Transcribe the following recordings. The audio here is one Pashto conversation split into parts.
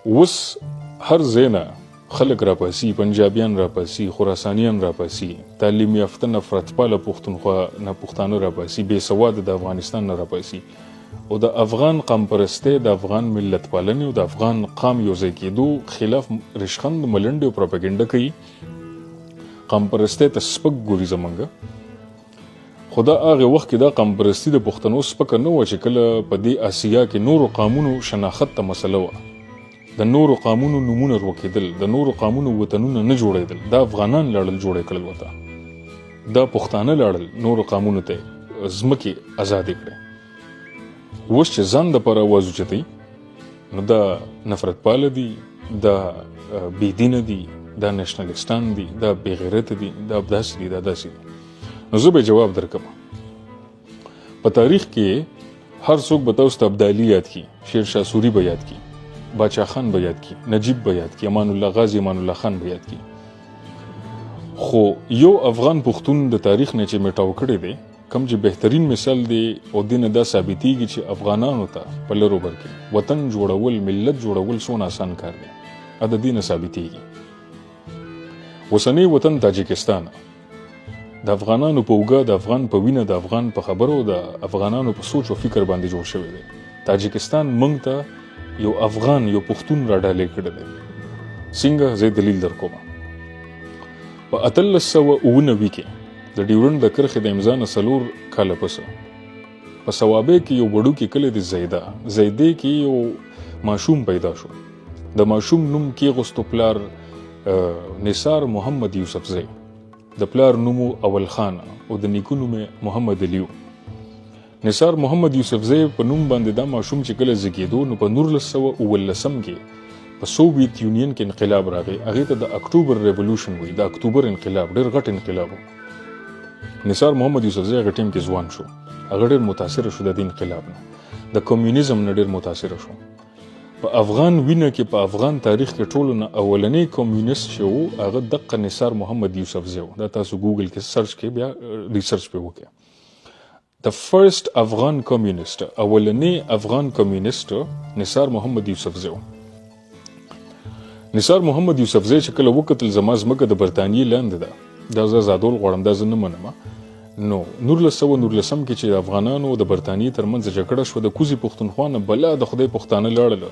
اوس هر ځای نه خلک راپاسي، پنجابیان راپاسي، خراسانیان راپاسي، تعلیم یافته نفرتپاله پښتانه راپاسي، بې سواده د افغانستان نه راپاسي او د افغان قام پرستۍ، د افغان ملت پالنې او د افغان قام یوځای کېدو خلاف رشخند ملنډې او پروپاګنډه کوي. قام پرستۍ ته سپک ګوري زمونږ. خو دا هغې وخت کې دا قام پرستي د پښتنو سپکه نه وه چې کله په دې اسیا کې نورو قامونو شناخت ته مسله وه، د نورو قامونو نومونه روکېدل، د نورو قامونو وطنونه نه جوړېدل. دا افغانان لاړل جوړې کړل وته، دا پښتانه لاړل نورو قامونو ته ځمکې ازادې کړې. اوس چې ځان دپاره اواز اوچتوي نو دا نفرت پاله دي، دا بېدینه دي، دا نشنلستان دي، دا بېغیرته دي، دا داسې دي، دا داسې دي. نو زه به جواب درکم. په تاریخ کې هر څوک به تاسو ته ابدالي یاد کړي، شیرشاه سوري به یاد کړي، باچا خان به یاد کړي، نجیب به یاد کړي، امان الله غازي امان الله خان به یاد کړي. خو یو افغان پښتون د تاریخ نه چې میټاو کړی دی، کوم چې بهترین مثال دی او دینه دا ثابتېږي چې افغانانو ته په لرو بر کې وطن جوړول، ملت جوړول څونه آسان کار دی، د دې نه ثابتېږي. اوسنی وطن تاجکستان د افغانانو په اوږه، د افغان په وینه، د افغان په خبرو، د افغانانو په سوچ او فکر باندې جوړ شوی دی. تاجکستان موږ ته یو افغان، یو پښتون را ډالې کړی دی. څنګه؟ زه دلیل در کوم. په 1899 کې د ډیورنډ د کرښې د امضا نه 4 کاله پسه په صوابۍ کې یو وړوکی کلی د زیدې کې یو ماشوم پیدا شو. د ماشوم نوم کېغوستو پلار نثار محمد یوسفزی، د پلار نومو اول خان او د نیکه نوم محمد علیو. نثار محمد یوسفزی په نوم باندې دا ماشوم چې کله زیږېدو نو په 1919 کې په سوویت یونین کې انقلاب راغی. هغې ته د اکتوبر ریولوشن وایي، د اکتوبر انقلاب ډېر غټ انقلاب و. نثار محمد یوسفزی هغه ټیم کې ځوان شو، هغه ډېر متاثره شو د دې انقلاب نه، د کمیونیزم نه ډېر متاثره شو. په افغان وینه کې، په افغان تاریخ کې ټولو نه اولنی کمیونیست چې و هغه دقه نثار محمد یوسفزی و. دا تاسو ګوګل کې سرچ کې بیا ریسرچ پې وکړئ. د فرست افغان کمیونیست، اولنی افغان کمیونیست نثار محمد یوسفزی و. نثار محمد یوسفزی چې کله وکتل زما ځمکه د برطانیې لاندې ده، دا زه ازادول غواړم، دا زه نه منم، نو 1919 کې چې د افغانانو د برطانیې ترمنځ جګړه شوه، د کوزي پښتونخوا نه بلا د خدای پښتانه لاړل،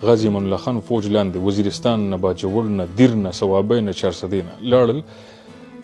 غازي امان الله خان فوج لاندې، وزیرستان نه، باجوړ نه، دیر نه، صوابۍ نه، چارسدې نه لاړل.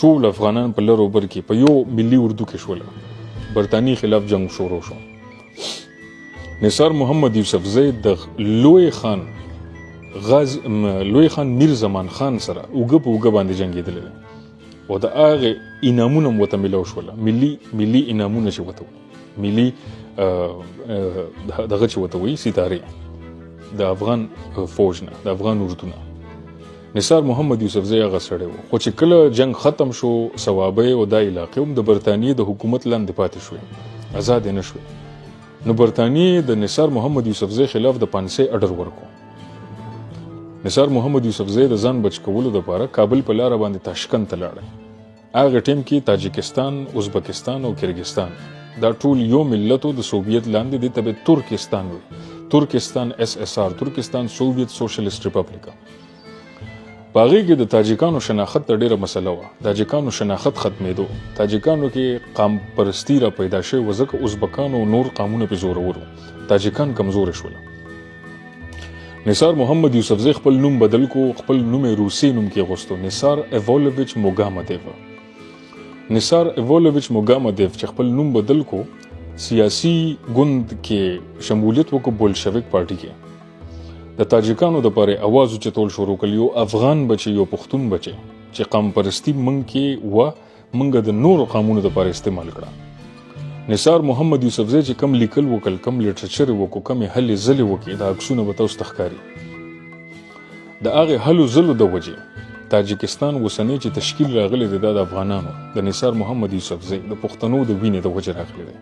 ټول افغانان په لر او بر کې په یو ملي اردو کې شول. برطانیې خلاف جنگ شروع شو. نثار محمد یوسفزی د لوی خان میر زمان خان سره اوږه په اوږه باندې جنګېدلی دی او د هغې انعامونه هم ورته میلاو شوله، ملي انعامونه چې ورته وایي، ملي دغه چې ورته وایي ستارې د افغان فوج نه، د افغان اردو نه. نثار محمد یوسفزی هغه سړی و. خو چې کله جنگ ختم شو، صوابۍ او دا علاقې هم د برطانیې د حکومت لاندې پاتې شوې، ازادې نه شوې. نو برطانیې د نثار محمد یوسفزی خلاف د پانسۍ اډر ورکو. نثار محمد یوسفزی د ځان بچ کولو دپاره کابل په لاره باندې تاشکند ته لاړی. هغه ټیم کې تاجکستان، ازبکستان او کرګستان دا ټول یو ملت د سوویت لاندې، دې ته به ترکستان وایي، ترکستان SSR، ترکستان سوویت سوشلیست ریپبلیک. په هغې کې د تاجکانو شناخت ته ډېره مسله وه. تاجکانو شناخت ختمېدو، تاجکانو کې قام پرستی را پیدا شوې وه، ځکه ازبکانو او نور قامونه پې زورور وو، تاجکان کمزورې شول. نثار محمد یوسفزی خپل نوم بدل کو، خپل نوم روسي نوم کې غوستو، نثار ایوالویچ موګامدیو. نثار ایوالویچ موګامدیو چې خپل نوم بدل کو، سیاسي ګوند کې شمولیت وکړو، بولشویک پارټي کې. د تاجکانو دپاره اواز اوچتول شروع کړل، یو افغان بچی، یو پښتون بچی چې قام پرستی موږ کې وه، موږ د نورو قامونو دپاره استعمال کړه. نثار محمد یوسفزی چې کم لیکل وکړل، کم لیټرچر وکړو، کمې هلې ځلې وکړې، دا عکسونه به تاسو ته ښکاري. د هغې هلو ځلو د وجې تاجکستان اوسنی چې تشکیل راغلی دی، دا د افغانانو د نثار محمد یوسفزی د پښتنو د وینې د وجې راغلی دی.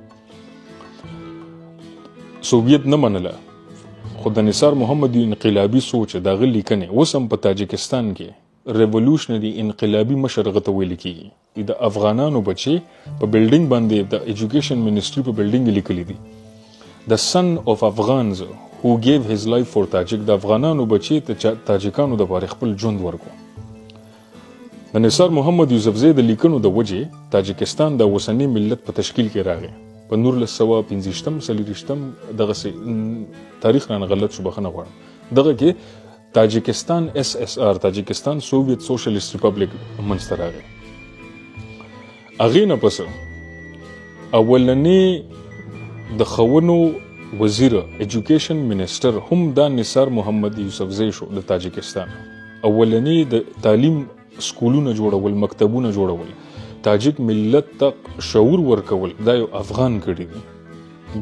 سوویت نه منله، خو د نثار محمد انقلابي سوچ، د هغه لیکنې اوس هم په تاجکستان کې ریولوشنري انقلابي مشر هغه ته ویل کېږي. د افغانانو بچي په بلډینګ باندې د ایجوکیشن منسټري په بلډینګ لیکلي دي، د سن اف افغانز who gave his life for Tajik د افغانانو بچي ته تاجکانو د لپاره خپل ژوند ورکو. د نثار محمد یوسفزی د لیکنو د وجې تاجکستان د اوسني ملت په تشکیل کې راغی. په 1915 دغه تاریخ رانه غلط شو، بخښنه غواړم. دغه کې تاجکستان SSR تاجکستان سوویت سوشلیست ریپبلیک منځته راغی. هغې نه پس اولنی د ښوونو وزیر ایجوکیشن منسټر هم دا نثار محمد یوسفزی شو د تاجکستان. اولنی د تعلیم سکولونه جوړول، مکتبونه جوړول، تاجک ملت ته شعور ورکول، دا یو افغان کړي دي،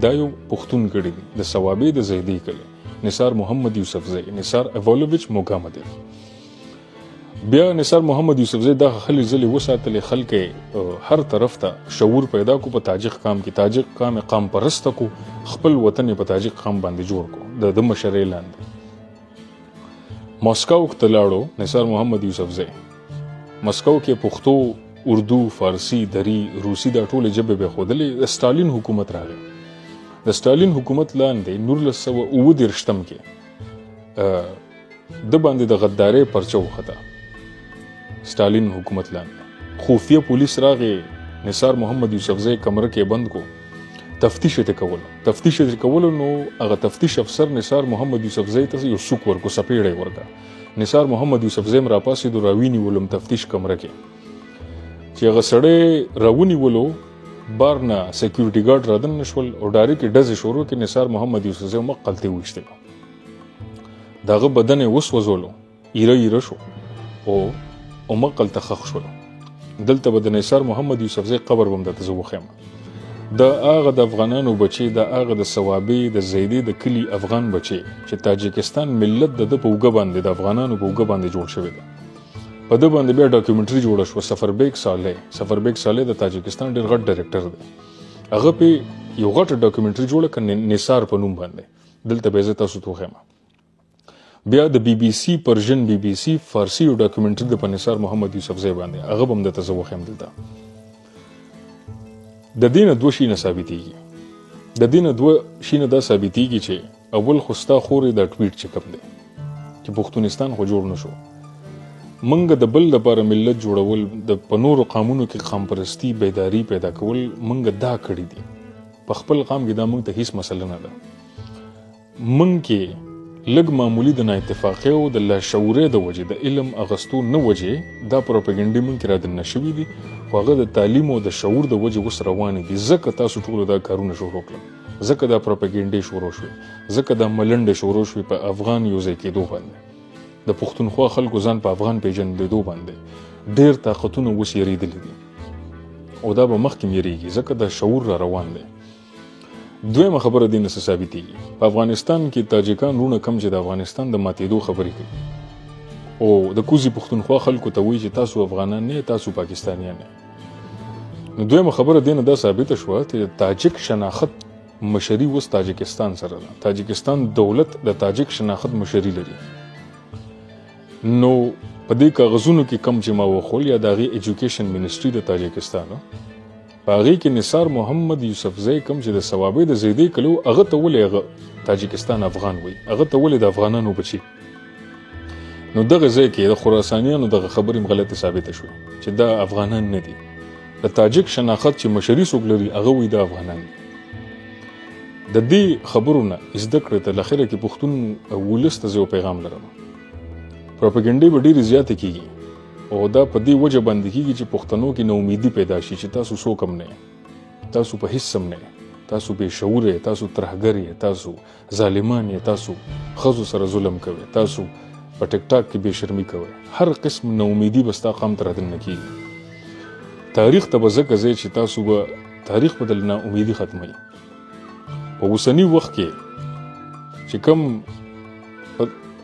دا یو پښتون کړي دي. د صوابۍ د زیدی کلی نثار محمد یوسفزی، نثار ایوالویچ موګامدیف. بیا نثار محمد یوسفزی دا خلې ځلې وساتلې، خلک هر طرف ته شعور پیدا کو په تاجک قام کې. تاجک قام قام پرست کو، خپل وطن په تاجک قام باندې جوړ کو د مشرۍ لاندې. ماسکو ته لاړو نثار محمد یوسفزی. مسکو کې پښتو، اردو، فارسی، دری، روسی دا ټولې ژبې به ښودلې. د ستالین حکومت راغی. د ستالین حکومت لاندې 1929 کې د باندې د غدارۍ پرچه وخته. ستالین حکومت لاندې خفیه پولیس راغی، نثار محمد یوسفزی کمره کې بند کو، تفتیش یې کولو. نو هغه تفتیش افسر نثار محمد یوسفزی ته یو سوک ورکو، سپېړی ورکا. نثار محمد یوسفزی هم راپاسېدو، راوینیولم تفتیش کمره کې. چې هغه سړی راونیولو، بار نه سیکیورټي ګارډ رادن نشول او ډایرکټ ډزې شروع کړې. نثار محمد یوسفزی مقتل ته وویشتلو. د هغه بدن یې وسوځولو، ایره شو او مقتل ته ښخ شولو. دلته به د نثار محمد یوسفزی قبر به هم درته زه وښیم. د هغه د افغانانو بچي، د هغه د صوابۍ د زیدی د کلي افغان بچي چې تاجکستان ملت د په اوږه باندې، د افغانانو په اوږه باندې جوړ شوی دی. په ده باندې بیا ډاکومنټري جوړه شوه. سفربیک صالح د تاجکستان ډېر غټ ډایرکټر دی. هغه پې یو غټه ډاکومنټري جوړه کړه نثار په نوم باندې. دلته به زه تاسو ته وښیم. بیا د BBC پرژن BBC فارسی یو ډاکومنټري د په نثار محمد یوسفزی باندې، هغه به هم درته زه وښیم دلته. د دې نه دوه شیونه ثابتېږي. د دې نه دوه شیونه دا ثابتېږي چې اول خو ستا خورې دا ټویټ چې کوم دی چې پښتونستان خو جوړ نه شو. منګه د بل لپاره ملت جوړول، د په نورو قامونو کې قام پرستی، بیداری پیدا کول، منګه دا کړي دي. په خپل قام کې دا منګ ته هیڅ مسله نه ده. منګ کې لږ معمولی د نااتفاقۍ او د لاشعورۍ د وجې، د علم اغستو نه وجې دا پروپاګنډې منځ کې رادننه شوي دي، خو هغه د تعلیم او د شعور د وجې اوس روانې دي. ځکه تاسو ټولو دا کارونه شروع کړل، ځکه دا پروپاګنډې شروع شوې، ځکه دا ملنډې شروع شوې په افغان یو ځای کېدو باندې، د پښتونخوا خلکو ځان په افغان پیژندېدو باندې ډېر طاقتونه اوس یېرېدلي دي او دا به مخکې یېرېږي، ځکه دا شعور را روان دی. دویمه خبره دې نه څه ثابتېږي. په افغانستان کې تاجکان وروڼه کم چې د افغانستان د ماتېدو خبرې کوي او د کوزي پښتونخوا خلکو ته وایي چې تاسو افغانان نه، تاسو پاکستانیان نه. نو دویمه خبره دې نه دا ثابته شوه چې تاجک شناخت مشري اوس تاجکستان سره ده. تاجکستان دولت د تاجک شناخت مشري لري. نو په دې کاغذونو کې کم چې ما وښول یا د هغې ایجوکیشن منسټري د تاجکستان په هغې کې نثار محمد یوسفزی کوم چې د صوابۍ د زیدی کلو، هغه ته ولې هغه تاجکستان افغان وایي، هغه ته ولې د افغانانو بچي. نو دغه ځای کې د خراسانیانو دغه خبرې هم غلطه ثابته شوې چې دا افغانان نه دي. د تاجک شناخت چې مشري څوک لري هغه وایي دا افغانان دي. د دې خبرو نه زده کړې ته اخره کې پښتون ولس ته زه یو پیغام لرم. پروپاګنډې به ډېرې زیاتې کېږي او دا په دې وجه باندې کېږي چې پښتنو کې ناامیدي پیدا شي چې تاسو څوک هم نه، تاسو په هیڅ هم نه، تاسو بې شعور یې، تاسو ترهګر یې، تاسو ظالمان یې، تاسو ښځو سره ظلم کوئ، تاسو په ټیک ټاک کې بې شرمي کوئ. هر قسم ناامیدي به ستا قام ته رادننه کېږي. تاریخ ته به ځکه ځئ چې تاسو به تاریخ به د ناامیدي ختموي. په اوسني وخت کې چې کوم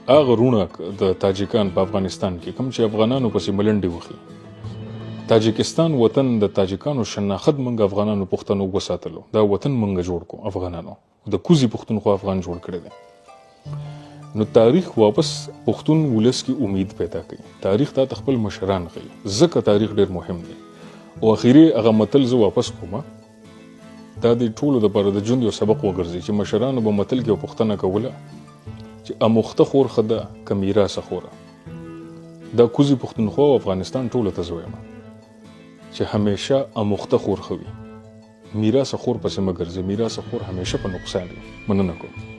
هغه رونه د تاجکان په افغانستان کې کوم چې افغانانو پسې ملنډې وخي، تاجکستان وطن د تاجکانو شناخت منګ افغانانو پښتنو وساتلو، دا وطن منګ جوړ کو، افغانانو د کوزي پښتونخوا افغان جوړ کړی دی. نو تاریخ واپس پښتون ولس کې امید پیدا کوي. تاریخ ته خپل مشران ښیي، ځکه تاریخ ډېر مهم دی. او اخیری هغه متل زه واپس کوم دا د ټولو دپاره د ژوند یو سبق وګرځي چې مشرانو به متل کې یو پوښتنه کوله چې اموخته خور ښه ده که میراثه خوره. دا کوزي پښتونخوا او افغانستان ټولو ته زه وایم چې همیشه اموخته خور ښه وي، میراثه خور پسې مه ګرځئ. میراثه خور همیشه په نقصان وي. مننه کوم.